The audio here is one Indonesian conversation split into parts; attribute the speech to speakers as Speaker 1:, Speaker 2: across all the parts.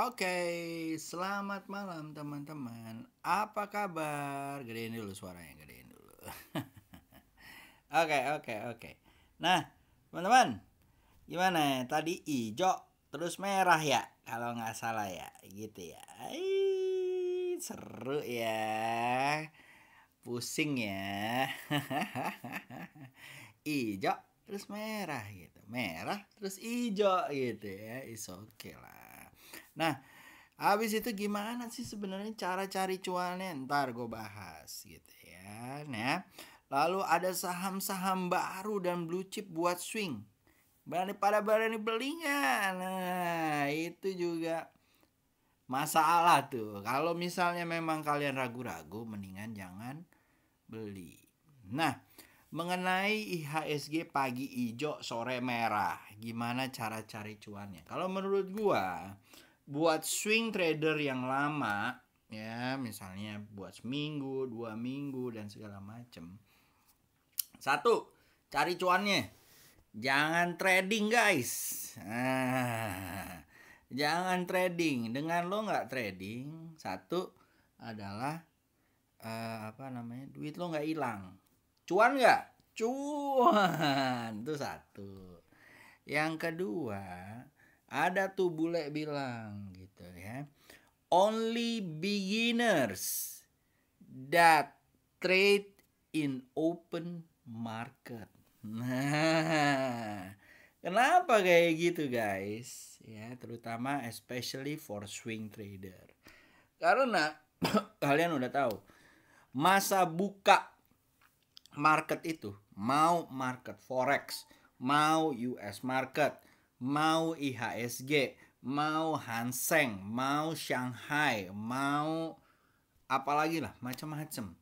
Speaker 1: Oke, selamat malam teman-teman. Apa kabar? Gedein dulu suaranya, gedein dulu. Oke. Nah, teman-teman, gimana? Tadi hijau, terus merah ya, kalau nggak salah ya, gitu ya. Seru ya, pusing ya. Hijau, terus merah gitu, merah, terus hijau gitu ya. Is oke lah. Nah, habis itu gimana sih sebenarnya cara cari cuannya? Ntar gue bahas gitu ya. Nah, lalu ada saham-saham baru dan blue chip buat swing. Berani beli nggak? Nah, itu juga masalah tuh. Kalau misalnya memang kalian ragu-ragu, mendingan jangan beli. Nah, mengenai IHSG pagi hijau sore merah, gimana cara cari cuannya? Kalau menurut gua, buat swing trader yang lama, ya misalnya buat seminggu, 2 minggu dan segala macem. Satu, cari cuannya. Jangan trading guys. Jangan trading. Dengan lo nggak trading, satu adalah duit lo nggak hilang. Cuan nggak? Cuan itu satu. Yang kedua, ada tuh bule bilang gitu ya, only beginners that trade in open market. Nah, kenapa kayak gitu guys? Ya, terutama especially for swing trader. Karena kalian udah tahu, masa buka market itu, mau market forex, mau US market, mau IHSG, mau Hang Seng, mau Shanghai, mau apalagi lah, macam-macam.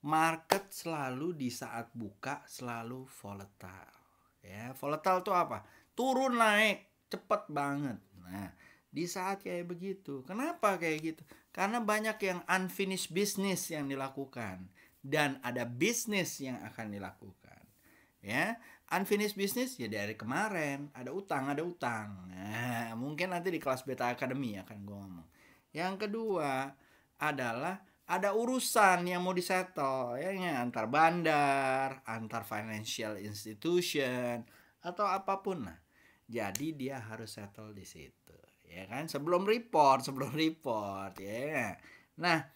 Speaker 1: Market selalu di saat buka selalu volatile. Ya, volatile itu apa? Turun naik cepet banget. Nah, di saat kayak begitu, kenapa kayak gitu? Karena banyak yang unfinished business yang dilakukan dan ada bisnis yang akan dilakukan. Ya, unfinished business ya dari kemarin, ada utang. Nah, mungkin nanti di kelas Beta Academy akan gue ngomong. Yang kedua adalah ada urusan yang mau disettle ya, antar bandar, antar financial institution atau apapun lah. Jadi dia harus settle di situ, ya kan? Sebelum report ya. Nah,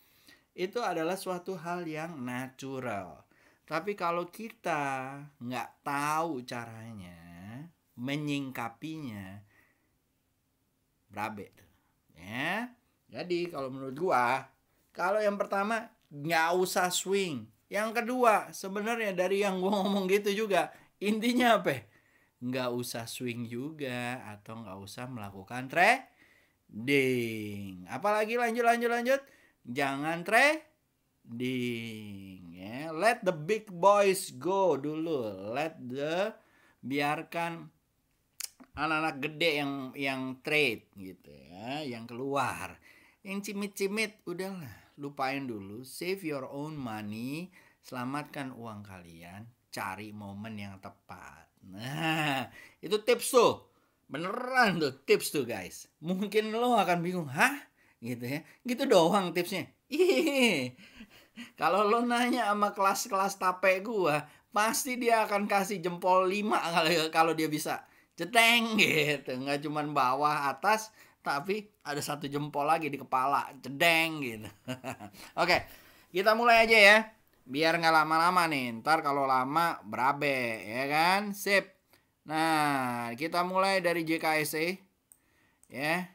Speaker 1: itu adalah suatu hal yang natural. Tapi kalau kita nggak tahu caranya menyingkapinya, berabe tuh. Ya. Jadi kalau menurut gua, kalau yang pertama nggak usah swing. Yang kedua, sebenarnya dari yang gua ngomong gitu juga, intinya apa? Nggak usah swing juga atau nggak usah melakukan trading. Apalagi lanjut. Jangan trading ya. Let the big boys go dulu. Biarkan anak-anak gede yang trade gitu ya, yang keluar. Yang cimit-cimit udahlah, lupain dulu. Save your own money, selamatkan uang kalian, cari momen yang tepat. Nah, itu tips tuh. Beneran tuh tips tuh guys. Mungkin lo akan bingung, hah? Gitu ya. Gitu doang tipsnya. Ih, kalau lo nanya sama kelas-kelas tape gua, pasti dia akan kasih jempol 5 kalau dia bisa. Cedeng gitu, nggak cuman bawah atas, tapi ada satu jempol lagi di kepala, cedeng gitu. Oke, kita mulai aja ya, biar nggak lama-lama nih. Ntar kalau lama berabe, ya kan? Sip. Nah, kita mulai dari JKSE, ya.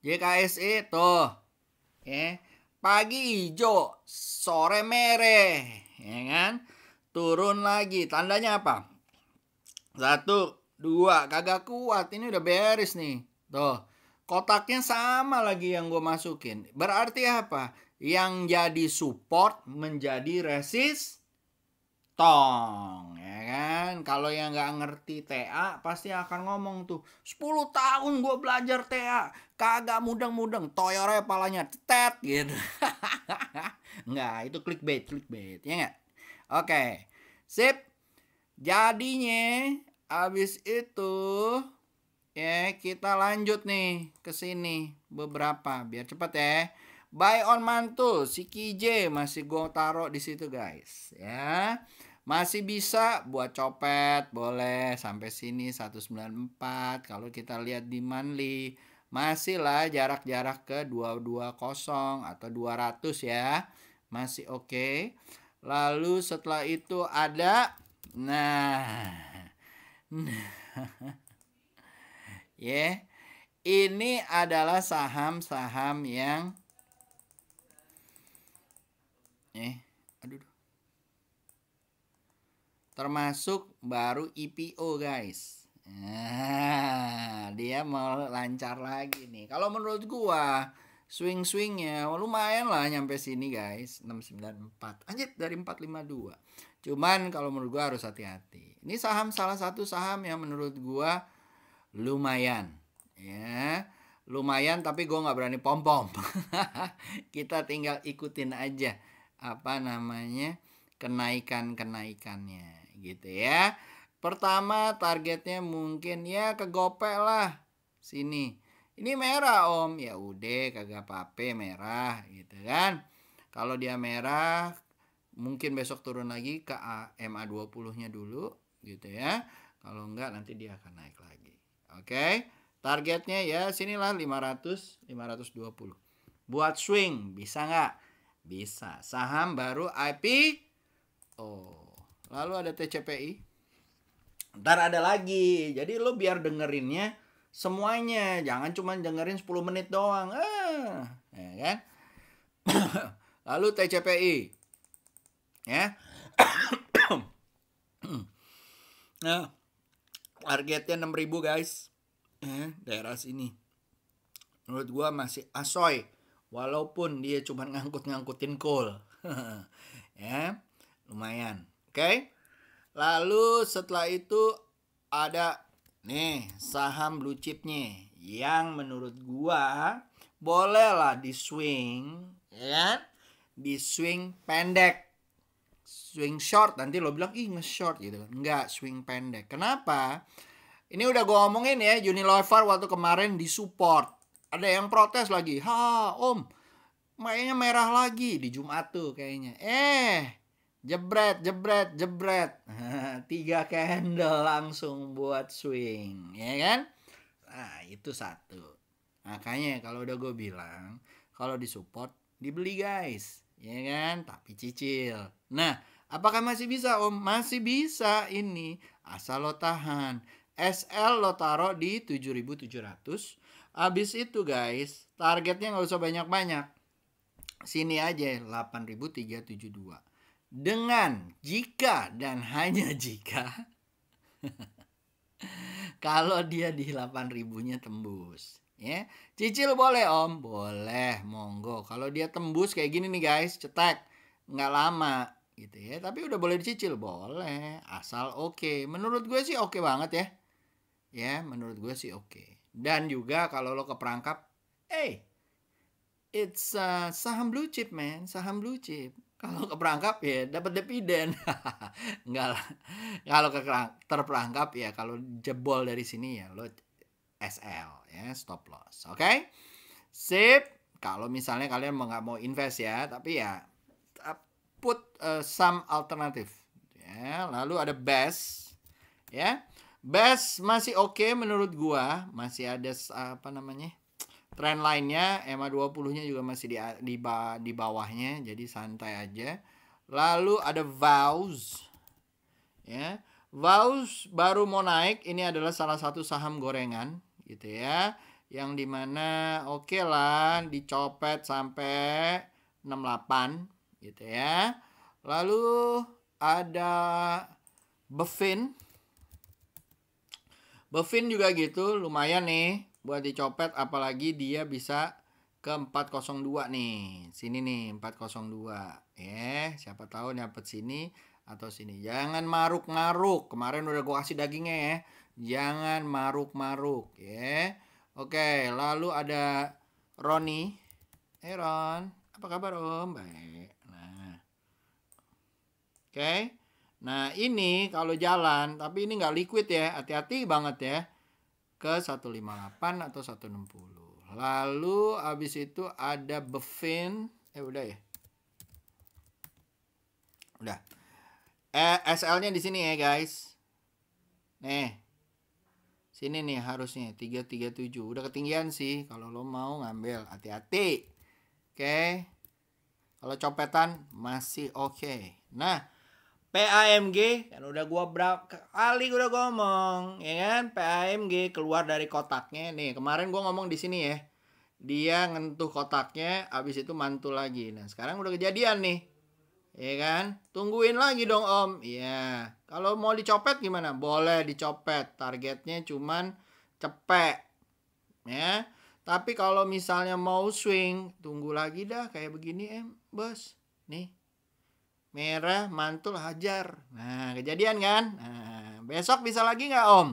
Speaker 1: JKSE tuh, ya. Pagi hijau, sore merah, ya kan? Turun lagi, tandanya apa? 1, 2, kagak kuat. Ini udah beres nih. Tuh, kotaknya sama lagi yang gue masukin. Berarti apa? Yang jadi support menjadi resistance, ya kan? Kalau yang nggak ngerti TA pasti akan ngomong tuh, 10 tahun gue belajar TA, kagak mudeng-mudeng, toyornya palanya tetet gitu. Nggak, itu clickbait, ya nggak? Oke, sip. Jadinya abis itu Ya, kita lanjut nih ke sini beberapa biar cepet ya. Buy on mantul si KJ masih gue taruh di situ guys ya. Masih bisa buat copet boleh sampai sini 194. Kalau kita lihat di monthly masih lah jarak-jarak ke 220 atau 200 ya. Masih oke. Lalu setelah itu ada nah ya, ini adalah saham-saham yang aduh, termasuk baru IPO guys. Nah, dia mau lancar lagi nih. Kalau menurut gua swing-swingnya lumayan lah nyampe sini guys, 694. Anjir dari 452. Cuman kalau menurut gua harus hati-hati. Ini saham salah satu saham yang menurut gua lumayan ya, lumayan tapi gue nggak berani pom-pom. Kita tinggal ikutin aja apa namanya kenaikannya gitu ya. Pertama targetnya mungkin ya ke gopek lah sini. Ini merah om, ya udah kagak apa-apa merah gitu kan. Kalau dia merah mungkin besok turun lagi ke MA20 nya dulu gitu ya. Kalau enggak nanti dia akan naik lagi. Oke, targetnya ya sinilah 500, 520. Buat swing, bisa nggak? Bisa. Saham baru IPO. Lalu ada TCPI. Ntar ada lagi. Jadi lo biar dengerinnya semuanya. Jangan cuma dengerin 10 menit doang. Ya kan? Lalu TCPI. Ya. Nah, targetnya 6.000 guys. Daerah sini menurut gua masih asoy walaupun dia cuma ngangkutin coal. Ya, lumayan. Oke. Lalu setelah itu ada nih saham blue chipnya yang menurut gua bolehlah di swing ya. Di swing pendek. Swing short nanti lo bilang ih nge-short gitu kan. Enggak, swing pendek. Kenapa? Ini udah gue omongin ya, Unilever waktu kemarin disupport. Ada yang protes lagi. Om, mainnya merah lagi di Jumat tuh kayaknya. Jebret. 3 candle langsung buat swing. Ya kan? Nah, itu satu. Makanya kalau udah gue bilang, kalau disupport, dibeli guys. Ya kan? Tapi cicil. Nah, apakah masih bisa om? Masih bisa ini. Asal lo tahan. SL lo taruh di 7.700. Abis itu guys, targetnya nggak usah banyak-banyak. Sini aja 8.372. Dengan jika dan hanya jika kalau dia di 8.000-nya tembus. Ya, cicil boleh om, boleh, monggo. Kalau dia tembus kayak gini nih guys, cetek, nggak lama gitu ya. Tapi udah boleh dicicil, boleh, asal oke. Menurut gue sih oke banget ya. Ya, menurut gue sih oke. Dan juga kalau lo ke perangkap, it's saham blue chip man, saham blue chip. Kalau ke perangkap ya dapat dividen. Enggak lah. Kalau ke terperangkap ya kalau jebol dari sini ya lo SL ya, stop loss. Oke? Sip. Kalau misalnya kalian nggak mau invest ya, tapi ya put some alternative. Ya, lalu ada best ya. Best masih oke menurut gua, masih ada apa namanya? Trend lainnya, MA20-nya juga masih di bawahnya, jadi santai aja. Lalu ada Vows. Ya. Vows baru mau naik, ini adalah salah satu saham gorengan gitu ya. Yang dimana oke lah dicopet sampai 68 gitu ya. Lalu ada Bevin. Bevin juga gitu, lumayan nih buat dicopet, apalagi dia bisa ke 402 nih. Sini nih 402. Siapa tahu dapat sini atau sini. Jangan maruk-maruk. Kemarin udah gue kasih dagingnya ya. Jangan maruk-maruk ya. Oke, lalu ada Roni. Ron, apa kabar om? Baik. Nah. Oke. Nah ini kalau jalan, tapi ini nggak liquid ya, hati-hati banget ya. ke 158 atau 160. Lalu habis itu ada Buffin, udah ya. Udah. SL-nya di sini ya, guys. Nih. Sini nih harusnya 337. Udah ketinggian sih kalau lo mau ngambil. Hati-hati. Oke. Kalau copetan masih oke. Nah, PAMG kan udah gua berapa kali udah ngomong, ya kan? PAMG keluar dari kotaknya nih. Kemarin gua ngomong di sini ya. Dia ngentuh kotaknya, habis itu mantul lagi. Nah, sekarang udah kejadian nih. Ya kan? Tungguin lagi dong Om. Iya. Kalau mau dicopet gimana? Boleh dicopet. Targetnya cuman cepet. Ya. Tapi kalau misalnya mau swing, tunggu lagi dah kayak begini bos. Nih. Merah, mantul, hajar. Nah, kejadian kan? Nah, besok bisa lagi nggak Om?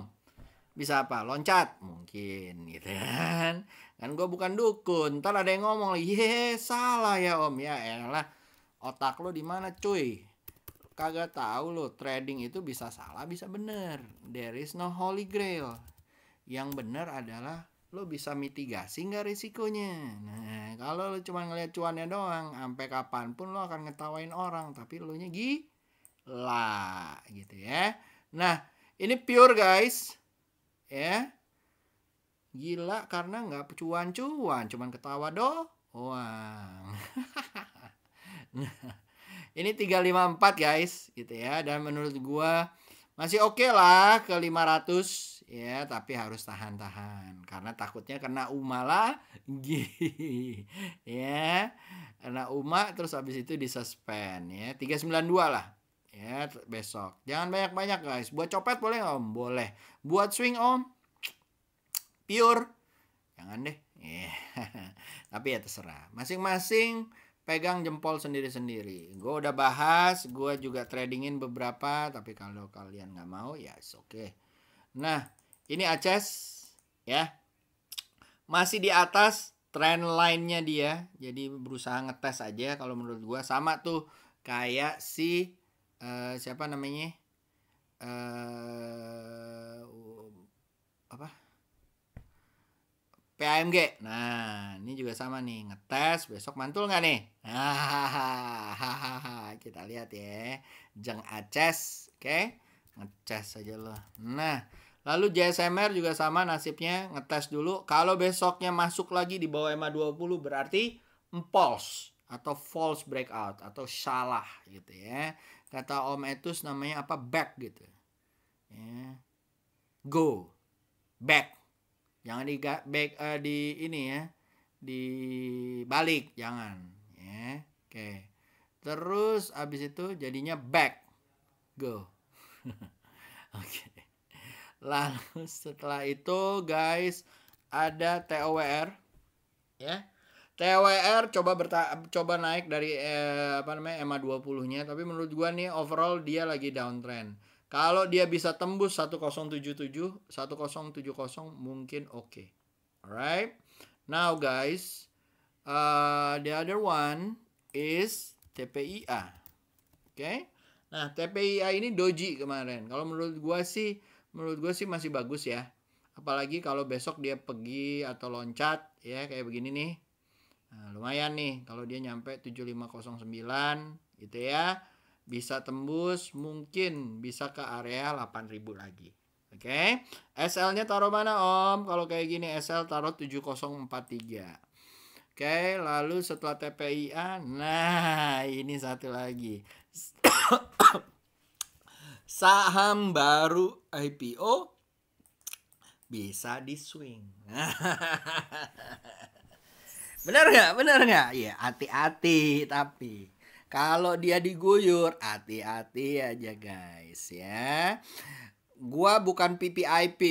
Speaker 1: Bisa apa? Loncat? Mungkin gitu kan. Kan gue bukan dukun. Ntar ada yang ngomong, salah ya Om. Ya elah. Otak lo di mana cuy? Kagak tahu lo, trading itu bisa salah, bisa bener. There is no holy grail. Yang bener adalah lo bisa mitigasi nggak risikonya. Nah, kalau lo cuma ngeliat cuannya doang, sampai kapanpun lo akan ngetawain orang, tapi lo nya gila gitu ya. Nah, ini pure guys, ya. Gila karena nggak cuan-cuan, cuman ketawa doang. Ini 354 guys gitu ya, dan menurut gua masih oke lah ke 500 ya, tapi harus tahan-tahan karena takutnya kena UMA lagi ya, kena UMA terus habis itu disuspend ya. 392 lah ya besok. Jangan banyak-banyak guys. Buat copet boleh nggak Om? Boleh. Buat swing Om, pure jangan deh. Tapi ya terserah masing-masing, pegang jempol sendiri-sendiri. Gue udah bahas, gue juga tradingin beberapa, tapi kalau kalian nggak mau ya oke. Nah, ini Aces ya, masih di atas trend line-nya dia, jadi berusaha ngetes aja. Kalau menurut gue sama tuh kayak si siapa namanya, apa? PAMG. Nah, ini juga sama nih, ngetes besok mantul nggak nih? Kita lihat ya. Jeng Aces, oke? Ngetes aja loh. Nah, lalu JSMR juga sama nasibnya, ngetes dulu. Kalau besoknya masuk lagi di bawah EMA 20 berarti impulse atau false breakout atau salah gitu ya. Kata Om Etus namanya apa? Back gitu. Ya. Go. Back. Jangan di ini ya, dibalik jangan ya. Oke. Terus abis itu jadinya back go. Oke. Lalu setelah itu guys ada TOWR ya. TOWR coba naik dari EMA 20-nya, tapi menurut gua nih overall dia lagi downtrend. Kalau dia bisa tembus 1077, 1070 mungkin oke. Alright. Now guys, the other one is TPIA. Oke. Nah, TPIA ini doji kemarin. Kalau menurut gua sih masih bagus ya. Apalagi kalau besok dia pergi atau loncat ya kayak begini nih. Nah, lumayan nih kalau dia nyampe 7509 gitu ya. Bisa tembus, mungkin bisa ke area 8000 lagi. Oke. SL-nya taruh mana Om? Kalau kayak gini SL taruh 7043. Oke, lalu setelah TPIA, nah ini satu lagi. Saham baru IPO bisa di swing. Benar nggak? Ya hati-hati tapi. Kalau dia diguyur, hati-hati aja guys ya. Gua bukan PPIP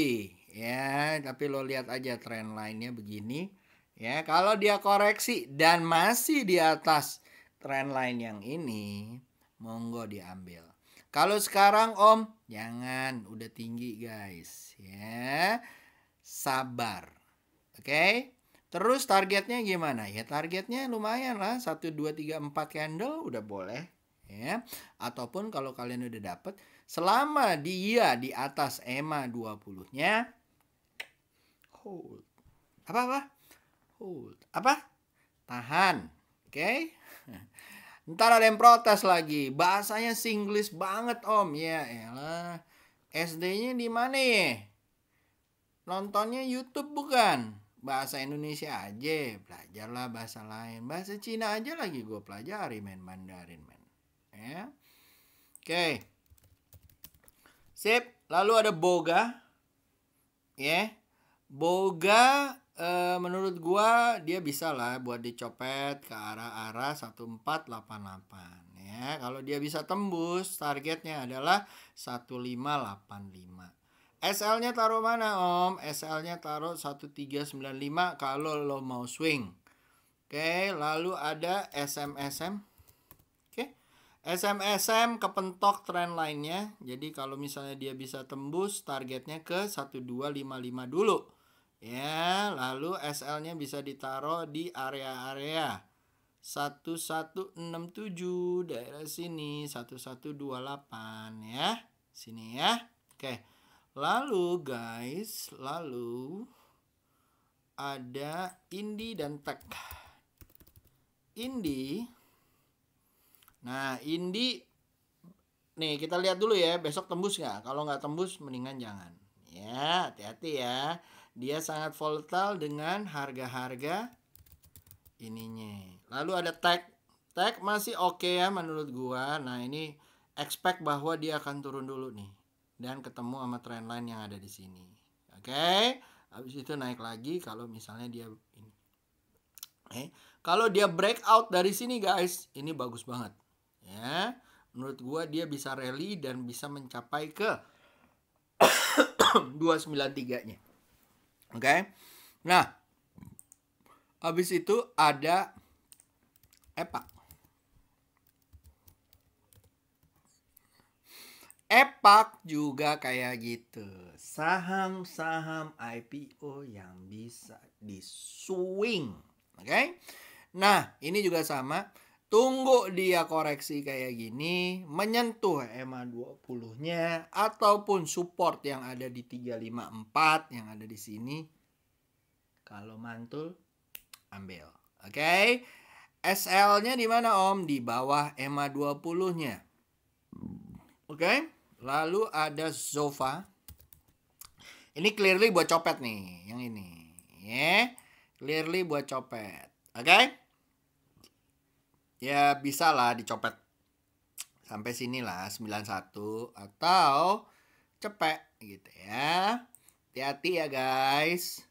Speaker 1: ya, tapi lo lihat aja trend line-nya begini ya. Kalau dia koreksi dan masih di atas trend line yang ini, monggo diambil. Kalau sekarang Om, jangan, udah tinggi guys ya. Sabar. Oke? Terus targetnya gimana? Ya targetnya lumayan lah, 1 2 3 4 candle udah boleh ya. Ataupun kalau kalian udah dapet, selama dia di atas EMA 20-nya hold. Apa? Hold. Apa? Tahan. Oke. Ntar ada yang protes lagi. Bahasanya Singlish banget om. Ya elah. SD-nya di mana ya? Nontonnya YouTube bukan? Bahasa Indonesia aja. Belajarlah bahasa lain. Bahasa Cina aja lagi gue pelajari Mandarin men. Ya. Oke. Sip. Lalu ada boga. Ya. Boga menurut gua dia bisa lah buat dicopet ke arah-arah 1488 ya. Kalau dia bisa tembus, targetnya adalah 1585. SL-nya taruh mana om? SL-nya taruh 1395 kalau lo mau swing. Oke, lalu ada SM Oke. SM kepentok trend line-nya. Jadi kalau misalnya dia bisa tembus, targetnya ke 1255 dulu. Ya, lalu SL-nya bisa ditaruh di area-area 1167 daerah sini, 1128 ya. Sini ya. Oke. Lalu guys, ada Indi dan Tek. Indi. Nah, Indi nih kita lihat dulu ya, besok tembus nggak? Kalau nggak tembus mendingan jangan. Ya, hati-hati ya. Dia sangat volatile dengan harga-harga ininya. Lalu ada tag. Tag masih oke ya menurut gua. Nah, ini expect bahwa dia akan turun dulu nih. Dan ketemu sama trendline yang ada di sini. Oke. Habis itu naik lagi kalau misalnya dia ini. Kalau dia breakout dari sini guys, ini bagus banget. Ya. Menurut gua dia bisa rally dan bisa mencapai ke 293-nya. Oke. Nah, habis itu ada EPAK. EPAK juga kayak gitu. Saham-saham IPO yang bisa di swing. Oke. Nah, ini juga sama. Tunggu dia koreksi kayak gini, menyentuh EMA 20-nya ataupun support yang ada di 354 yang ada di sini. Kalau mantul, ambil. Oke. SL-nya di mana om? Di bawah EMA 20-nya. Oke. Lalu ada Zofa. Ini clearly buat copet nih, yang ini. Ya. Clearly buat copet. Oke. Ya bisa lah dicopet sampai sini lah 91 atau cepet gitu ya. Hati-hati ya guys.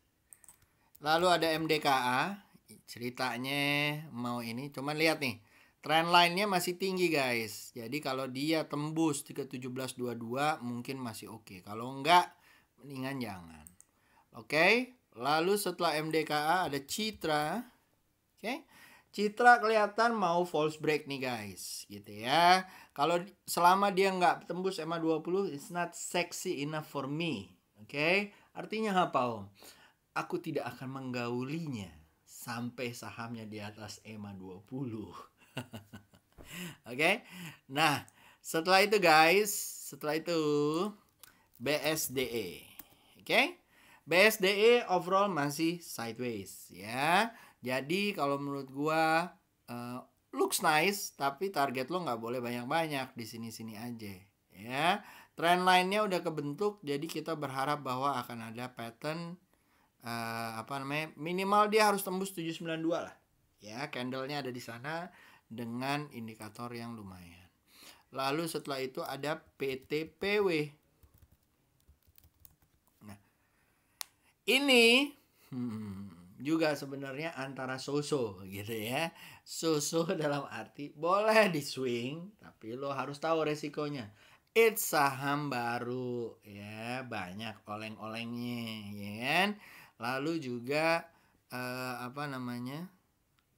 Speaker 1: Lalu ada MDKA, ceritanya mau ini, cuman lihat nih trend line-nya masih tinggi guys. Jadi kalau dia tembus ke 1722 mungkin masih oke. Kalau enggak mendingan jangan. Oke. Lalu setelah MDKA ada Citra. Oke. Citra kelihatan mau false break nih guys, gitu ya. Kalau selama dia nggak tembus EMA 20, it's not sexy enough for me. Oke, artinya apa om? Aku tidak akan menggaulinya sampai sahamnya di atas EMA 20. Oke, nah setelah itu guys, BSDE. Oke, BSDE overall masih sideways ya. Jadi kalau menurut gua looks nice, tapi target lo nggak boleh banyak-banyak, di sini-sini aja ya. Trend line-nya udah kebentuk, jadi kita berharap bahwa akan ada pattern minimal dia harus tembus 792 lah. Ya, candle-nya ada di sana dengan indikator yang lumayan. Lalu setelah itu ada PTPW. Nah, ini juga sebenarnya antara so-so gitu ya. So-so dalam arti boleh di swing, tapi lo harus tahu resikonya. It's saham baru ya, banyak oleng-olengnya ya kan. Lalu juga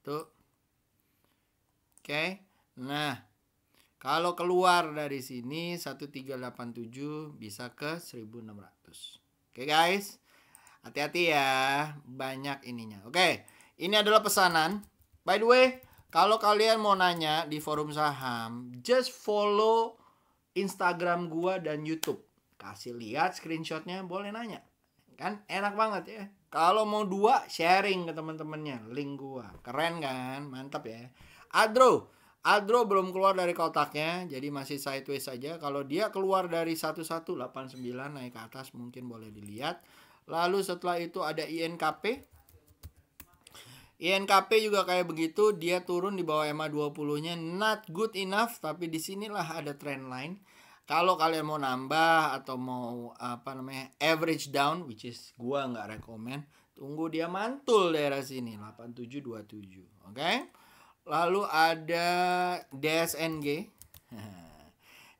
Speaker 1: tuh. Oke. Nah, kalau keluar dari sini 1387 bisa ke 1600. Oke guys. Hati-hati ya, banyak ininya. Oke, ini adalah pesanan. By the way, kalau kalian mau nanya di forum saham, just follow Instagram gua dan YouTube. Kasih lihat screenshotnya, boleh nanya. Kan enak banget ya. Kalau mau 2 sharing ke teman-temannya link gua. Keren kan? Mantap ya. Adro belum keluar dari kotaknya, jadi masih sideways saja. Kalau dia keluar dari 1189 naik ke atas mungkin boleh dilihat. Lalu setelah itu ada INKP. INKP juga kayak begitu, dia turun di bawah EMA 20-nya, not good enough, tapi disinilah ada trend line. Kalau kalian mau nambah atau mau average down, which is gua nggak rekomend, tunggu dia mantul daerah sini 8727, oke? Lalu ada DSNG.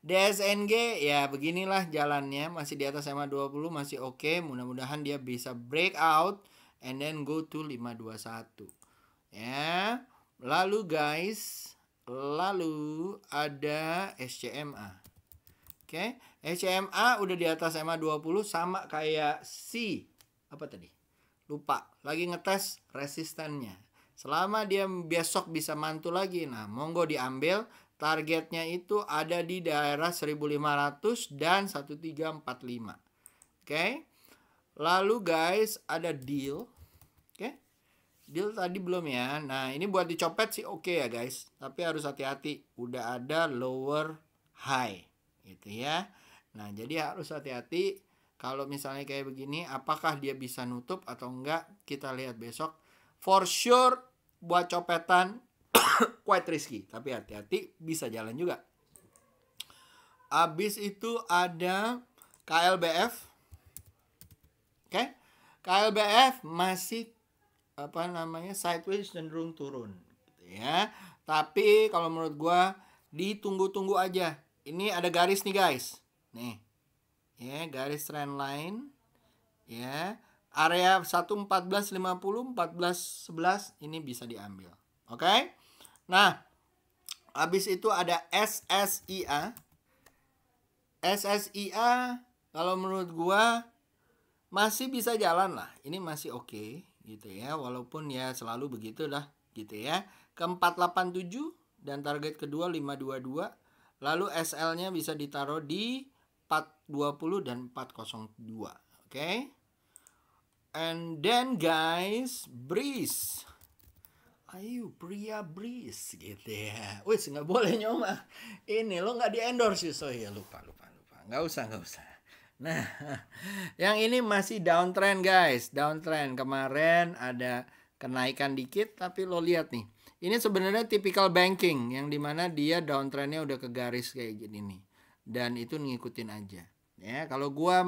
Speaker 1: DSNG ya beginilah jalannya, masih di atas EMA 20, masih oke. Mudah-mudahan dia bisa break out and then go to 521. Ya. Lalu guys, ada SCMA. Oke, SCMA udah di atas EMA 20 sama kayak apa tadi? Lupa. Lagi ngetes resistannya. Selama dia besok bisa mantul lagi, nah monggo diambil. Targetnya itu ada di daerah 1500 dan 1345. Oke. Lalu guys, ada deal. Oke. Deal tadi belum ya. Nah, ini buat dicopet sih oke ya guys. Tapi harus hati-hati. Udah ada lower high. Gitu ya. Nah, jadi harus hati-hati. Kalau misalnya kayak begini, apakah dia bisa nutup atau enggak? Kita lihat besok. For sure, buat copetan quite risky. Tapi hati-hati, bisa jalan juga. Abis itu ada KLBF. Oke. KLBF masih sideways cenderung turun. Gitu ya. Tapi kalau menurut gua, ditunggu-tunggu aja. Ini ada garis nih guys. Nih. Ya, garis trend line. Ya. Area 11450, 1411 ini bisa diambil. Oke? Nah, habis itu ada SSIA. SSIA kalau menurut gua masih bisa jalan lah. Ini masih oke gitu ya. Walaupun ya selalu begitu dah gitu ya. Ke 487 dan target kedua 522. Lalu SL-nya bisa ditaruh di 420 dan 402. Oke. And then guys, breeze. Ayo pria breeze gitu ya. Wis nggak boleh nyoma. Ini lo nggak di endorse so ya lupa. Nggak usah. Nah, yang ini masih downtrend guys. Downtrend kemarin ada kenaikan dikit, tapi lo lihat nih. Ini sebenarnya typical banking yang dimana dia downtrendnya udah ke garis kayak gini nih, dan itu ngikutin aja. Ya, kalau gua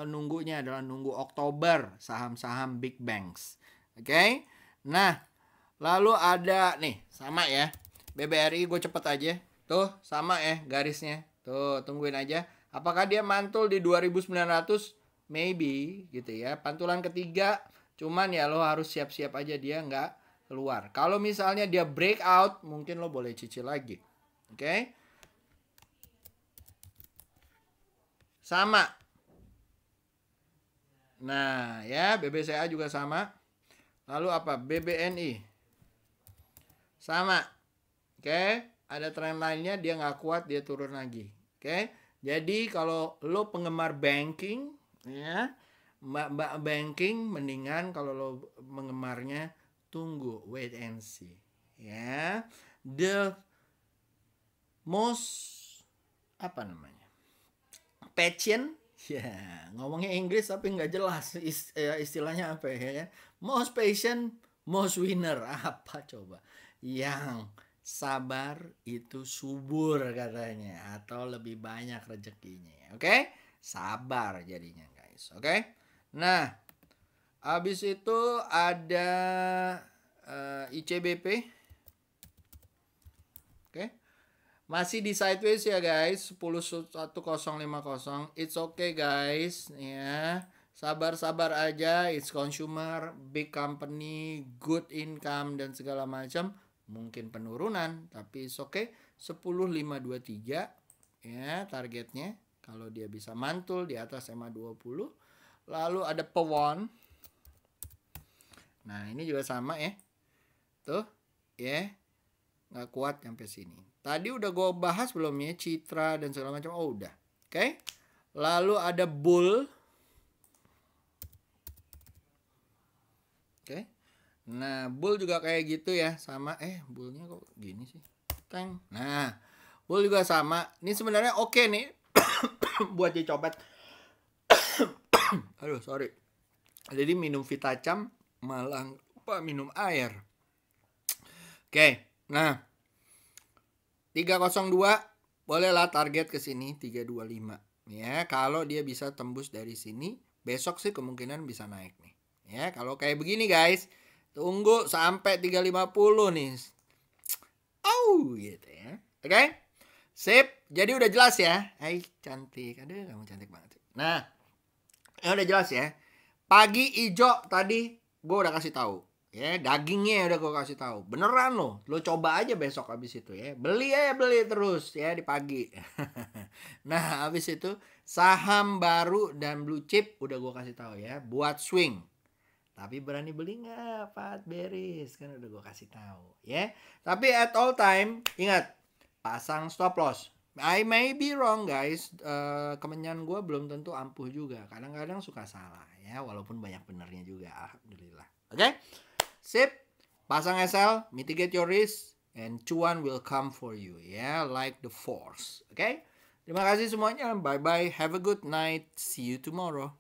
Speaker 1: nunggunya adalah nunggu Oktober saham-saham big banks. Oke? Nah, lalu ada nih sama ya BBRI, gue cepet aja. Tuh sama ya garisnya. Tuh tungguin aja. Apakah dia mantul di 2900? Maybe gitu ya. Pantulan ketiga. Cuman ya lo harus siap-siap aja dia nggak keluar. Kalau misalnya dia breakout, mungkin lo boleh cicil lagi. Oke? Sama. Nah ya BBCA juga sama. Lalu apa? BBNI. Sama. Oke? Ada trend lainnya dia nggak kuat, dia turun lagi. Oke? Jadi kalau lo penggemar banking ya, mbak banking mendingan kalau lo penggemarnya tunggu, wait and see. Ya. The most patient. Ya, ngomongnya Inggris tapi nggak jelas istilahnya apa ya. Most patient, most winner. Apa coba? Yang sabar itu subur katanya, atau lebih banyak rezekinya. Oke? Sabar jadinya guys. Oke? Nah, habis itu ada ICBP. Oke? Masih di sideways ya guys, 10.1050. It's okay guys, ya. Sabar-sabar aja, it's consumer, big company, good income dan segala macam. Mungkin penurunan, tapi it's okay. 10.523 ya targetnya. Kalau dia bisa mantul di atas EMA 20. Lalu ada Pewon. Nah, ini juga sama ya. Tuh, ya. Nggak kuat sampai sini. Tadi udah gue bahas belum ya, Citra dan segala macam. Oh, udah. Oke. Lalu ada Bull. Nah, bull juga kayak gitu ya, sama bullnya kok gini sih. Teng. Nah, bull juga sama. Ini sebenarnya oke nih buat dicopet. Aduh, sorry. Jadi minum Vitacam malah lupa minum air. Oke. Nah, 302 bolehlah target ke sini 325. Ya, kalau dia bisa tembus dari sini, besok sih kemungkinan bisa naik nih. Ya, kalau kayak begini guys, tunggu sampai 350 nih. Gitu ya. Oke? Sip. Jadi udah jelas ya. Hai cantik. Aduh, kamu cantik banget. Nah, udah jelas ya. Pagi ijo tadi gue udah kasih tahu. Ya, dagingnya udah gue kasih tahu. Beneran loh. Lo coba aja besok habis itu ya. Beli terus ya di pagi. Nah, habis itu saham baru dan blue chip udah gue kasih tahu ya. Buat swing. Tapi berani beli nggak Pat Beris? Kan udah gue kasih tahu ya. Tapi at all time ingat pasang stop loss. I may be wrong guys. Kemenyan gue belum tentu ampuh juga. Kadang-kadang suka salah ya. Walaupun banyak benernya juga. Alhamdulillah. Oke? Sip. Pasang SL, mitigate your risk, and cuan will come for you ya. Like the force. Oke? Terima kasih semuanya. Bye bye. Have a good night. See you tomorrow.